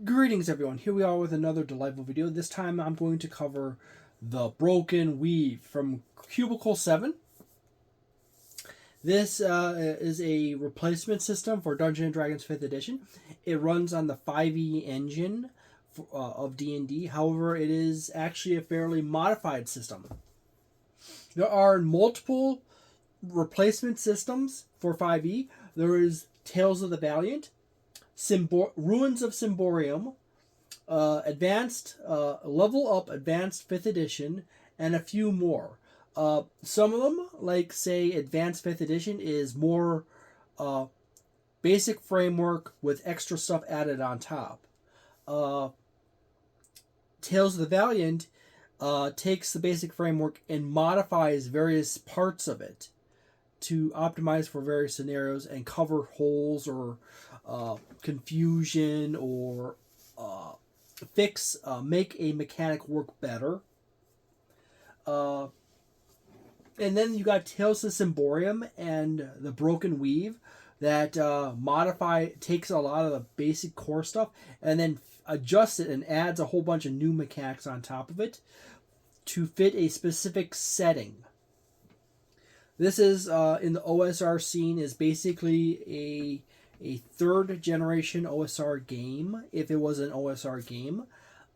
Greetings everyone, here we are with another delightful video. This time I'm going to cover the Broken Weave from Cubicle 7. This is a replacement system for Dungeons & Dragons 5th edition. It runs on the 5e engine of D&D, however it is actually a fairly modified system. There are multiple replacement systems for 5e. There is Tales of the Valiant, Ruins of Symborium, advanced level up advanced 5th edition, and a few more. Some of them, like say advanced 5th edition, is more basic framework with extra stuff added on top. Tales of the Valiant takes the basic framework and modifies various parts of it to optimize for various scenarios and cover holes or confusion or make a mechanic work better. And then you got Tales of Symborium and the Broken Weave that takes a lot of the basic core stuff and then adjusts it and adds a whole bunch of new mechanics on top of it to fit a specific setting. This is in the OSR scene is basically a third generation OSR game. If it was an OSR game,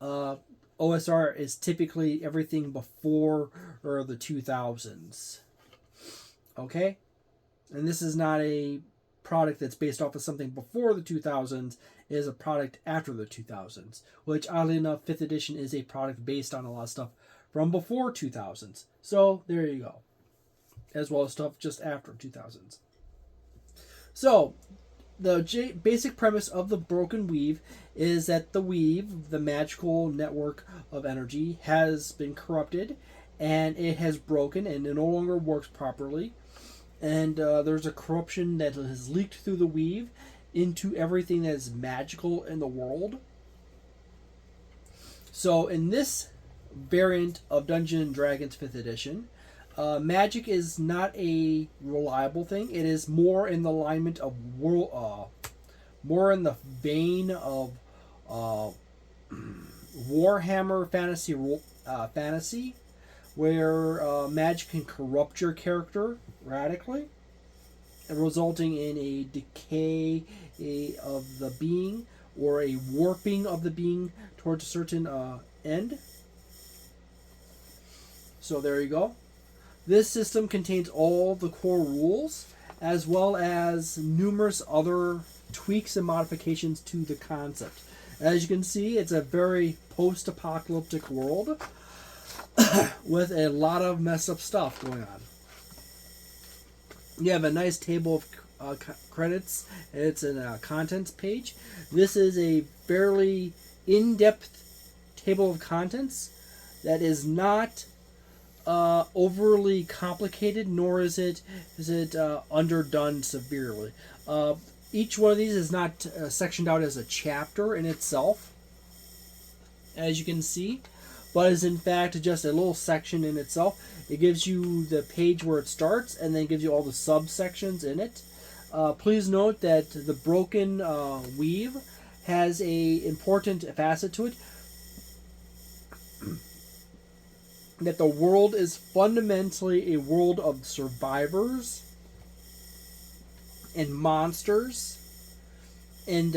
OSR is typically everything before or the 2000s. Okay, and this is not a product that's based off of something before the 2000s. It is a product after the 2000s, which oddly enough, 5th edition is a product based on a lot of stuff from before 2000s. So there you go, as well as stuff just after 2000s. So the basic premise of the Broken Weave is that the weave, the magical network of energy, has been corrupted and it has broken and it no longer works properly. And there's a corruption that has leaked through the weave into everything that is magical in the world. So in this variant of Dungeons & Dragons 5th edition, magic is not a reliable thing. It is more in the alignment of more in the vein of Warhammer fantasy, where magic can corrupt your character radically, resulting in a decay of the being or a warping of the being towards a certain end. So there you go. This system contains all the core rules, as well as numerous other tweaks and modifications to the concept. As you can see, it's a very post-apocalyptic world with a lot of messed up stuff going on. You have a nice table of credits. It's in a contents page. This is a fairly in-depth table of contents that is not overly complicated, nor is it underdone severely. Each one of these is not sectioned out as a chapter in itself, as you can see, but is in fact just a little section in itself. It gives you the page where it starts and then gives you all the subsections in it. Please note that the Broken Weave has a important facet to it, that the world is fundamentally a world of survivors and monsters, and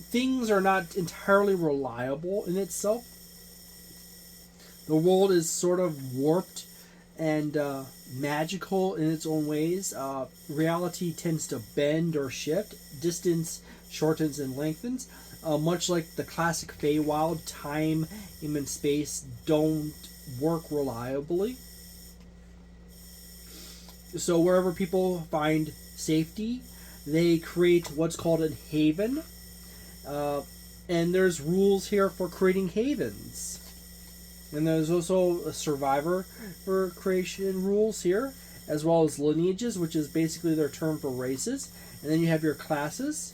things are not entirely reliable in itself. The world is sort of warped and magical in its own ways. Reality tends to bend or shift. Distance shortens and lengthens. Much like the classic Feywild, time and space don't work reliably. So wherever people find safety, they create what's called a haven. And there's rules here for creating havens. And there's also a survivor for creation rules here, as well as lineages, which is basically their term for races. And then you have your classes,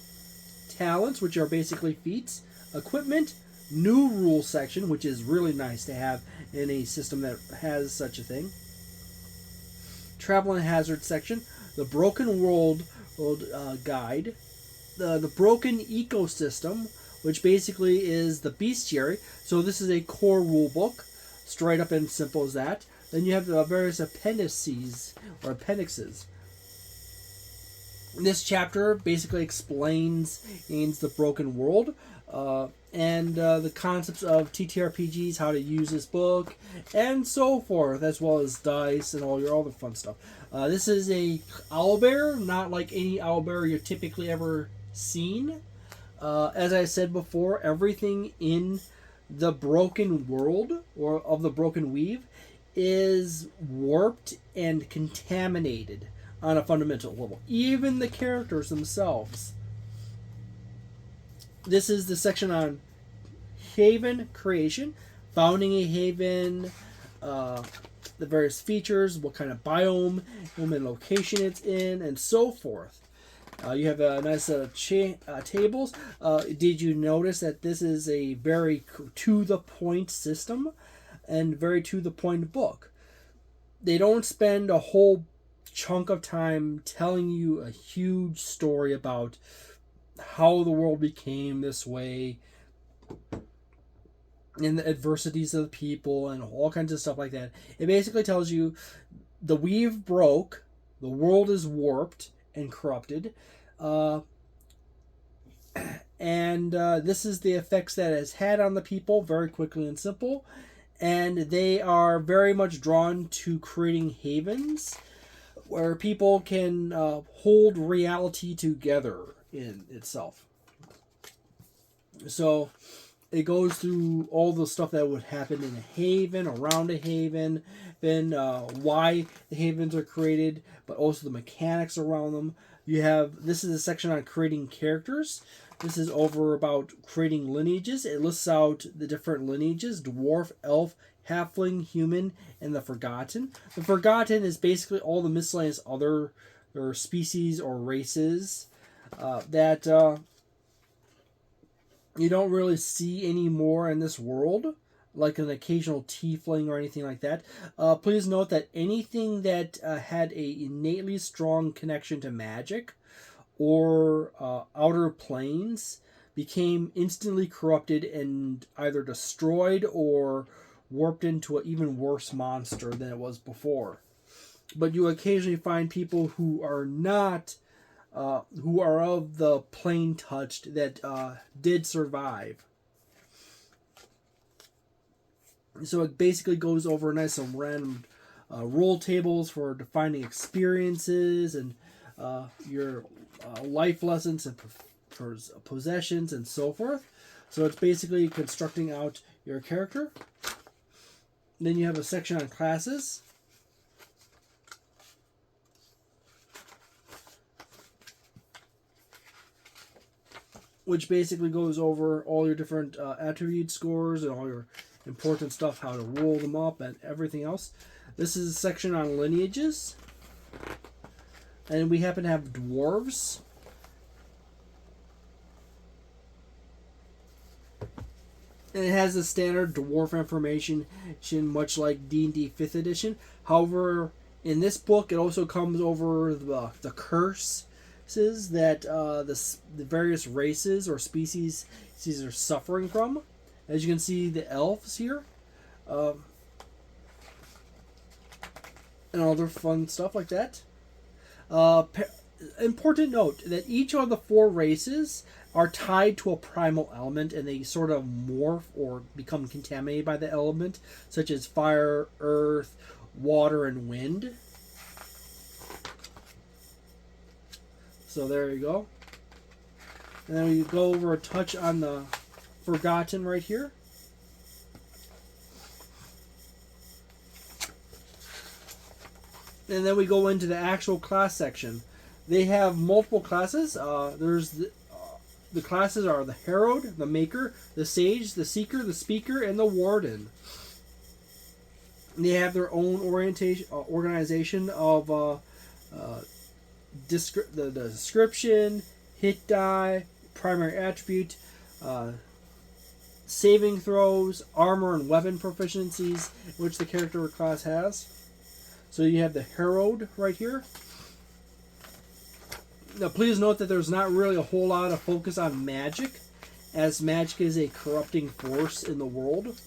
talents, which are basically feats, equipment, new rule section, which is really nice to have in a system that has such a thing, travel and hazard section, the Broken World guide, the broken ecosystem, which basically is the bestiary. So this is a core rule book, straight up and simple as that. Then you have the various appendices or appendixes. This chapter basically explains the broken world and the concepts of TTRPGs, how to use this book, and so forth, as well as dice and all your other fun stuff. This is a owlbear, not like any owlbear you're typically ever seen. As I said before, everything in the broken world or of the broken weave is warped and contaminated on a fundamental level. Even the characters themselves. This is the section on haven creation, founding a haven, the various features, what kind of biome and location it's in, and so forth. You have a nice set of tables. Did you notice that this is a very to-the-point system and very to-the-point book? They don't spend a whole chunk of time telling you a huge story about how the world became this way and the adversities of the people and all kinds of stuff like that. It basically tells you the weave broke, the world is warped and corrupted, and this is the effects that it has had on the people, very quickly and simple, and they are very much drawn to creating havens where people can hold reality together in itself. So it goes through all the stuff that would happen in a haven, around a haven, then why the havens are created, but also the mechanics around them. This is a section on creating characters. This is over about creating lineages. It lists out the different lineages: dwarf, elf, halfling, human, and the forgotten. The forgotten is basically all the miscellaneous other or species or races that you don't really see anymore in this world, like an occasional tiefling or anything like that. Please note that anything that had a innately strong connection to magic or outer planes became instantly corrupted and either destroyed or warped into an even worse monster than it was before. But you occasionally find people who are not, who are of the plane touched that did survive. So it basically goes over some random roll tables for defining experiences and your life lessons and possessions and so forth. So it's basically constructing out your character. Then you have a section on classes. Which basically goes over all your different attribute scores and all your important stuff, how to roll them up and everything else. This is a section on lineages. And we happen to have dwarves. And it has the standard dwarf information, much like D&D 5th edition. However, in this book, it also comes over the curses that the various races or species are suffering from. As you can see, the elves here. And other fun stuff like that. Important note that each of the 4 races are tied to a primal element and they sort of morph or become contaminated by the element, such as fire, earth, water, and wind. So there you go. And then we go over a touch on the forgotten right here. And then we go into the actual class section. They have multiple classes. There's the classes are the Herald, the Maker, the Sage, the Seeker, the Speaker, and the Warden. They have their own organization of the description, hit die, primary attribute, saving throws, armor and weapon proficiencies, which the character or class has. So you have the Herald right here. Now, please note that there's not really a whole lot of focus on magic, as magic is a corrupting force in the world.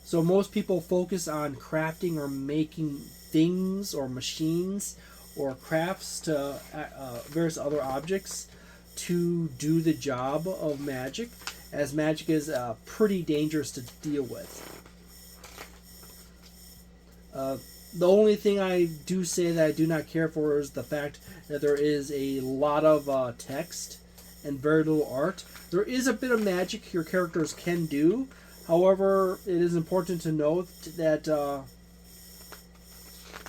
So most people focus on crafting or making things or machines or crafts to various other objects to do the job of magic, as magic is pretty dangerous to deal with. The only thing I do say that I do not care for is the fact that there is a lot of text and very little art. There is a bit of magic your characters can do. However, it is important to note that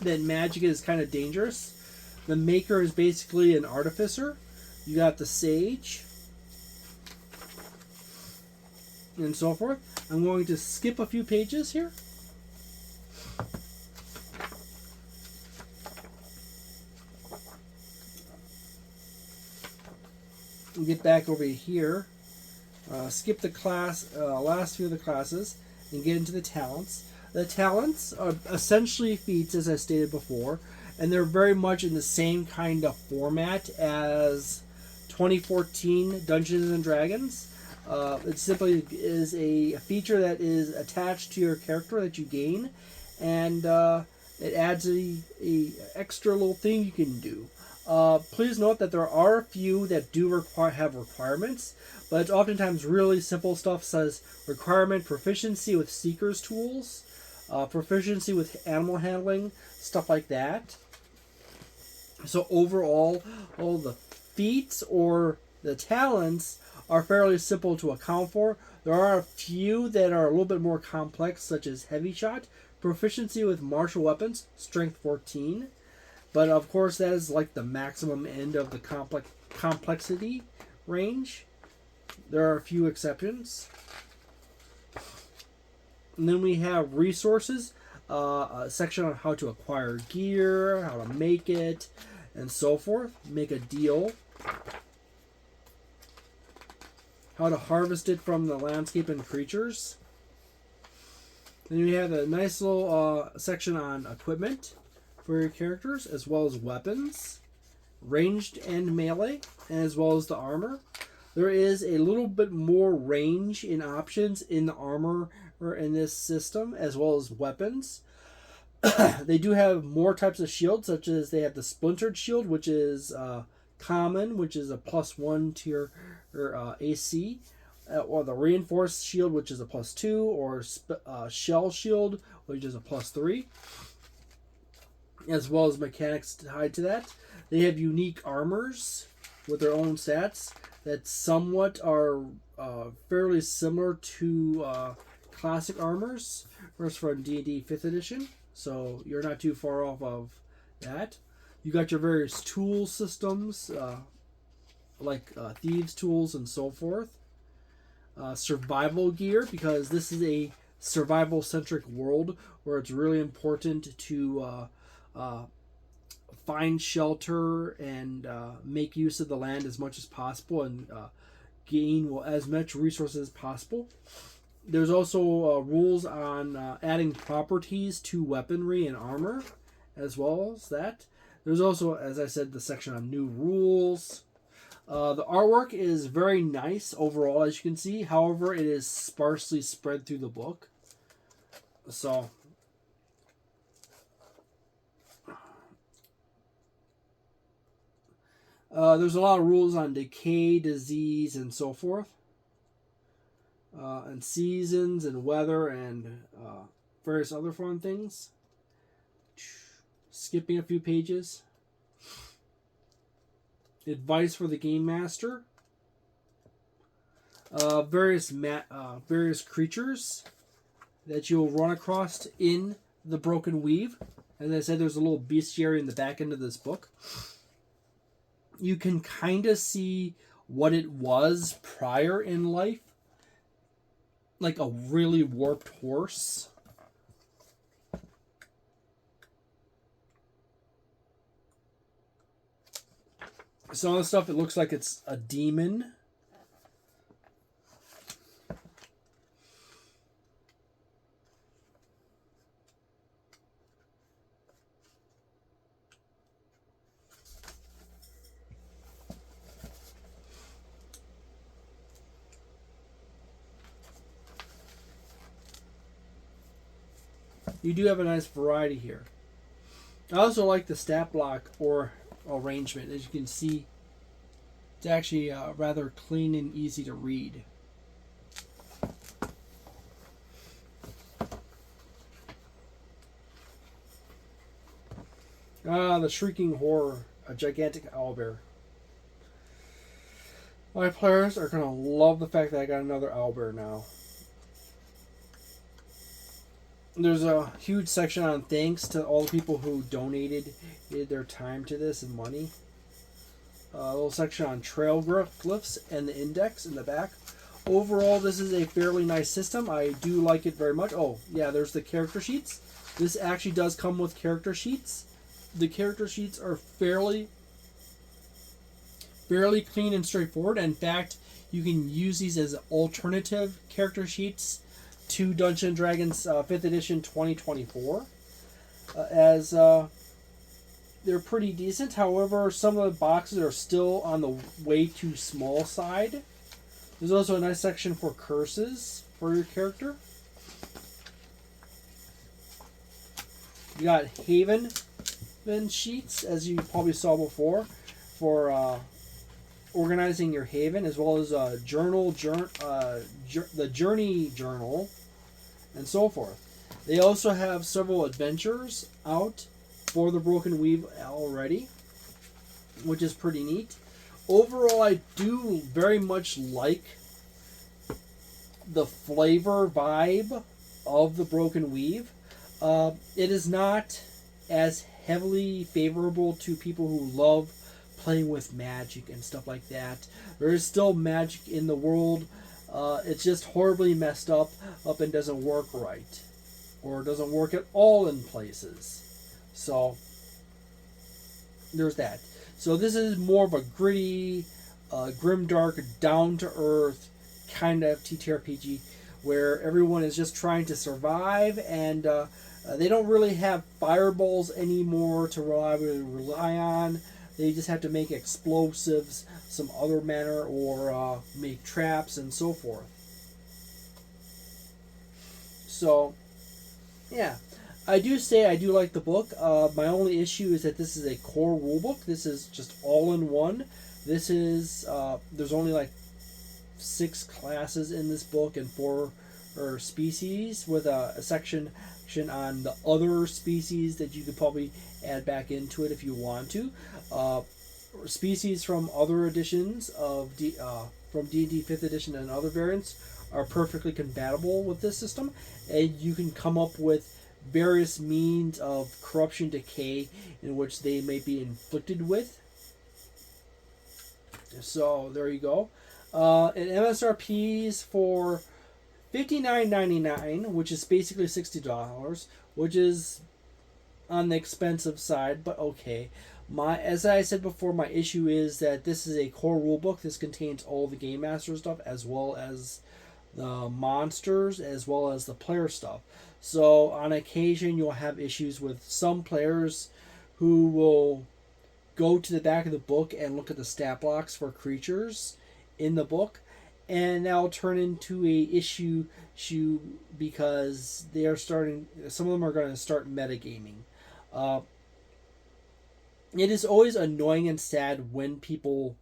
that magic is kind of dangerous. The maker is basically an artificer. You got the sage and so forth. I'm going to skip a few pages here. We'll get back over here. Skip the last few of the classes and get into the talents. The talents are essentially feats, as I stated before, and they're very much in the same kind of format as 2014 Dungeons and Dragons. It simply is a feature that is attached to your character that you gain, and it adds a extra little thing you can do. Please note that there are a few that do have requirements, but it's oftentimes really simple stuff. Says requirement proficiency with seeker's tools, proficiency with animal handling, stuff like that. So overall, all the feats or the talents are fairly simple to account for. There are a few that are a little bit more complex, such as heavy shot, proficiency with martial weapons, strength 14. But of course, that is like the maximum end of the complexity range. There are a few exceptions. And then we have resources, a section on how to acquire gear, how to make it, and so forth. Make a deal. How to harvest it from the landscape and creatures. Then we have a nice little section on equipment for your characters, as well as weapons, ranged and melee, as well as the armor. There is a little bit more range in options in the armor or in this system, as well as weapons. They do have more types of shields, such as they have the splintered shield, which is common, which is a +1 to your AC, or the reinforced shield, which is a +2, or shell shield, which is a +3. As well as mechanics tied to that. They have unique armors with their own stats that somewhat are fairly similar to classic armors, first from D&D 5th edition, so you're not too far off of that. You got your various tool systems, like thieves' tools and so forth. Survival gear, because this is a survival-centric world where it's really important to find shelter and make use of the land as much as possible and gain as much resources as possible. There's also rules on adding properties to weaponry and armor, as well as that. There's also, as I said, the section on new rules. The artwork is very nice overall, as you can see. However, it is sparsely spread through the book. So there's a lot of rules on decay, disease, and so forth. And seasons and weather and various other fun things. Skipping a few pages. Advice for the game master. Various creatures that you'll run across in the Broken Weave. As I said, there's a little bestiary in the back end of this book. You can kind of see what it was prior in life. Like a really warped horse. Some of the stuff, it looks like it's a demon. you do have a nice variety here. I also like the stat block or arrangement. As you can see, it's actually rather clean and easy to read. The Shrieking Horror, a gigantic owlbear. My players are going to love the fact that I got another owlbear now. There's a huge section on thanks to all the people who donated their time to this and money. A little section on trail glyphs and the index in the back. Overall, this is a fairly nice system. I do like it very much. Oh, yeah, there's the character sheets. This actually does come with character sheets. The character sheets are fairly clean and straightforward. In fact, you can use these as alternative character sheets to Dungeons & Dragons 5th edition 2024 as they're pretty decent. However, some of the boxes are still on the way too small side. There's also a nice section for curses for your character. You got Haven sheets, as you probably saw before, for organizing your haven, as well as the journey journal, and so forth. They also have several adventures out for the Broken Weave already, which is pretty neat. Overall, I do very much like the flavor vibe of the Broken Weave. It is not as heavily favorable to people who love playing with magic and stuff like that. There is still magic in the world. It's just horribly messed up and doesn't work right, or doesn't work at all in places. So there's that. So this is more of a gritty, grimdark, down-to-earth kind of TTRPG where everyone is just trying to survive, and they don't really have fireballs anymore to rely on. They just have to make explosives some other manner, or make traps and so forth. So, yeah. I do say I do like the book. My only issue is that this is a core rulebook. This is just all in one. This is, there's only like 6 classes in this book and 4 species, with a section on the other species that you could probably add back into it if you want to. Species from other editions of from D&D 5th edition and other variants are perfectly compatible with this system, and you can come up with various means of corruption decay in which they may be inflicted with. So there you go. And MSRPs for $59.99, which is basically $60, which is on the expensive side, but okay. As I said before, my issue is that this is a core rulebook. This contains all the Game Master stuff, as well as the monsters, as well as the player stuff. So on occasion, you'll have issues with some players who will go to the back of the book and look at the stat blocks for creatures in the book, and that'll turn into a issue because they are starting. Some of them are going to start metagaming. It is always annoying and sad when people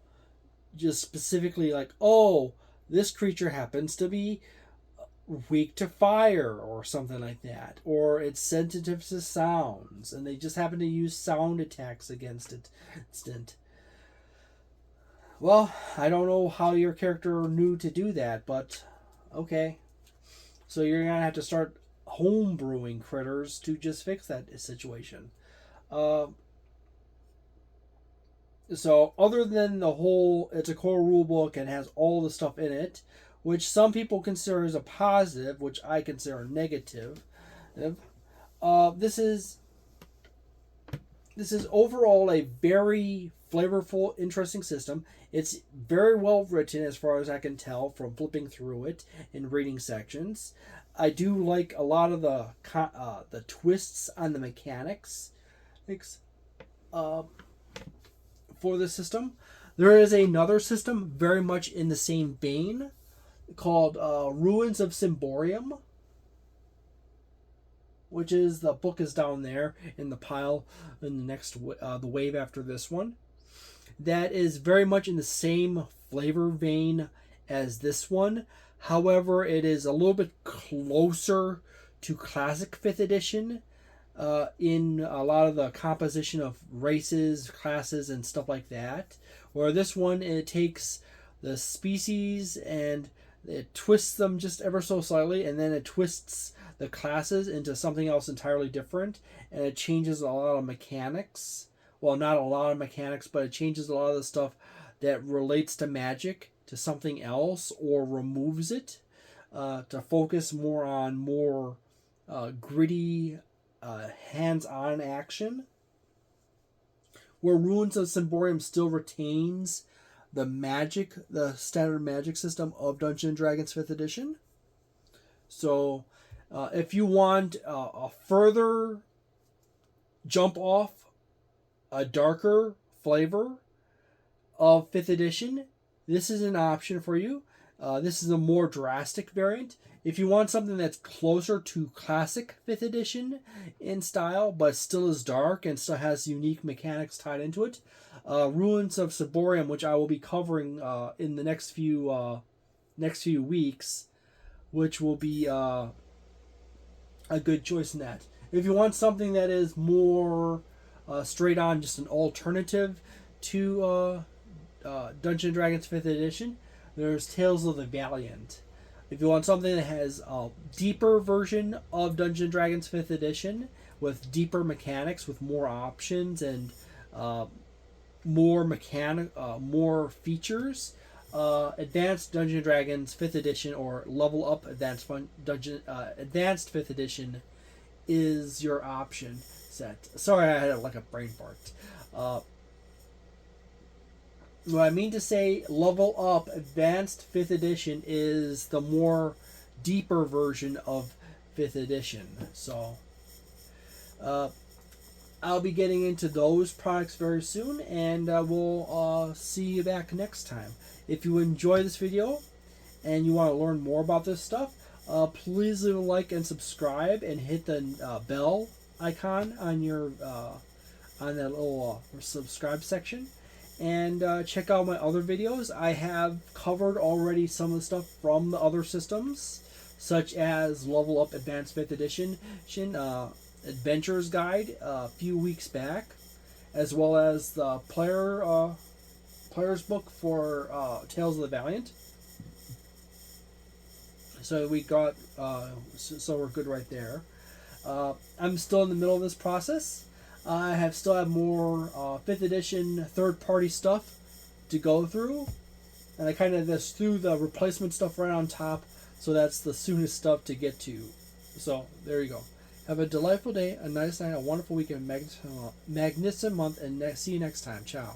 just specifically like, oh, this creature happens to be weak to fire or something like that, or it's sensitive to sounds, and they just happen to use sound attacks against it instant. Well, I don't know how your character knew to do that, but okay. So you're gonna have to start homebrewing critters to just fix that situation. So other than the whole, it's a core rule book and has all the stuff in it, which some people consider as a positive, which I consider negative. This is overall a very flavorful, interesting system. It's very well written as far as I can tell from flipping through it and reading sections. I do like a lot of the twists on the mechanics for this system. There is another system very much in the same vein called Ruins of Symborium. which is the book is down there in the pile in the next the wave after this one. That is very much in the same flavor vein as this one. However, it is a little bit closer to classic 5th edition in a lot of the composition of races, classes, and stuff like that. Where this one, it takes the species and it twists them just ever so slightly, and then it twists the classes into something else entirely different, and it changes a lot of mechanics. Well, not a lot of mechanics, but it changes a lot of the stuff that relates to magic to something else, or removes it to focus more on more gritty, hands-on action. Where Ruins of Symborium still retains the standard magic system of Dungeons & Dragons 5th edition. So if you want a further jump off, a darker flavor of 5th edition, this is an option for you. This is a more drastic variant. If you want something that's closer to classic 5th edition in style, but still is dark and still has unique mechanics tied into it, Ruins of Symborium, which I will be covering in the next few weeks, which will be a good choice in that. If you want something that is more straight on, just an alternative to Dungeons & Dragons 5th edition, there's Tales of the Valiant. If you want something that has a deeper version of Dungeons & Dragons 5th edition with deeper mechanics, with more options and more features, Advanced Dungeons & Dragons 5th edition or Level Up Advanced 5th edition is your option set. Sorry, I had like a brain fart. What I mean to say, Level Up Advanced 5th edition is the more deeper version of 5th edition. So I'll be getting into those products very soon, and we'll see you back next time. If you enjoy this video and you want to learn more about this stuff, please leave a like and subscribe, and hit the bell icon on your on that little subscribe section. And check out my other videos. I have covered already some of the stuff from the other systems, such as Level Up Advanced 5th Edition, Adventurer's Guide a few weeks back, as well as the player's book for Tales of the Valiant. So we got, so we're good right there. I'm still in the middle of this process. I still have more 5th edition third-party stuff to go through, and I kind of just threw the replacement stuff right on top, so that's the soonest stuff to get to. So there you go. Have a delightful day, a nice night, a wonderful weekend, magnificent month, and see you next time. Ciao.